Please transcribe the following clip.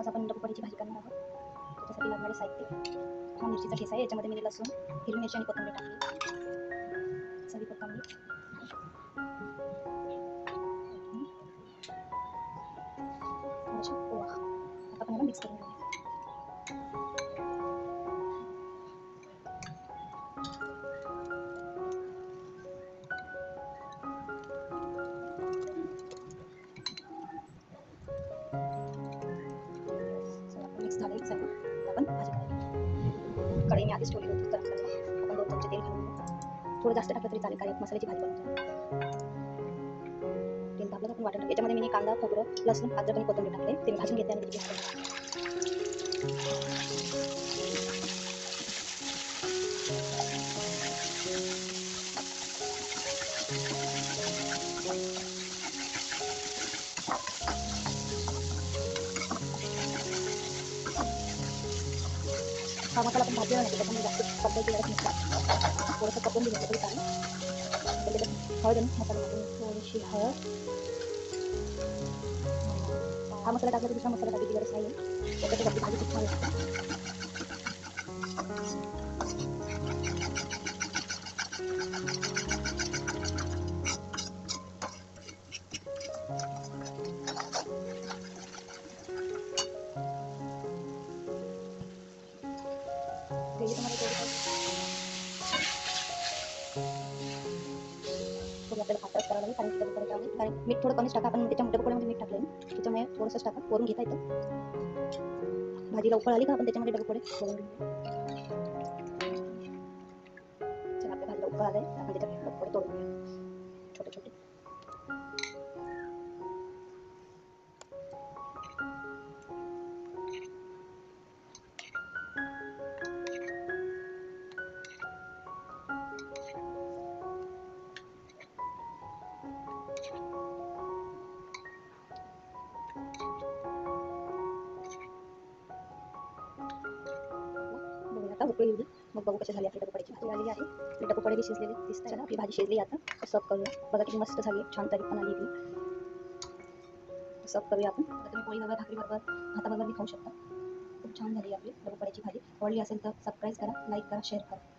आज आपण डबूपाडीची भाजी करणार आहोत. त्याच्यासाठी लागणारे साहित्य: हा मिरचीचा ठेचा आहे, याच्यामध्ये मी लसूण, हिरवी मिरची आणि कोथिंबीर टाकली, चवीपुरता मीठ, थोडासा ओवा. आता आपण याला मिक्स करून घेऊया. मिक्स झाले सर्व. आपण भाजी करायची. कढई मी आधीच ठेवली होती गरम करायला. आपण 2 चमचे तेल घालून घेऊ. थोडं जास्त टाकलं तरी चालेल, कारण एक मसाल्याची भाजी बनवतो. तेल तापलं तर आपण वाटण टाकू. याच्यामध्ये मी कांदा, खोबरं, लसूण, अद्रक आणि कोथिंबीर टाकले. ते भाजून घेते आणि त्याची हा मसाला आपण भाजीला नाही, त्याच्यामध्ये जास्त पद्धती गरज नसते. थोडंसं पकडून दिलं तरी चालेल. त्याच्यात हळद आणि मसाला टाकून थोडीशी हळद. हा मसाला टाकला तर दुसरा मसाला टाकायची गरज नाही आहे. त्याच्यात आपली भाजी खूप छान लागते. ग्रेव्ही तुम्हाला थोडी आपल्याला पातळच करावं लागेल, कारण की डबूकडे आहे. कारण मीठ थोडं कमीच टाका. आपण त्याच्या डबूकड्यामध्ये मीठ टाकलं आहे, त्याच्यामुळे थोडंसंच टाका. वरून घेता येतं. भाजीला उकळ आली का आपण त्याच्यामध्ये डबूकडे वरून घेऊया. चला, आपल्या भाजीला उकळ आलंय, आपण त्याच्यात डबूकडे तोडून घेऊया छोटे छोटे. आता उकळी येऊ दे, मग बघू कशी झाली आपली डबूपाडीची भाजी. आलेली आहे, डबूपाडी बी शिजलेली दिसत आहे. आपली भाजी शिजली. आता सर्व करूया. बघा किती मस्त झाली, छान तरी पण आली ती. सर्व करूया आपण. आता तुम्ही पोळी बरोबर, भाकरी बरोबर, भाताबरोबर बी खाऊ शकता. खूप छान झाली आपली डबूपाडीची भाजी. आवडली असेल तर सबस्क्राईब करा, लाईक करा, शेअर करा.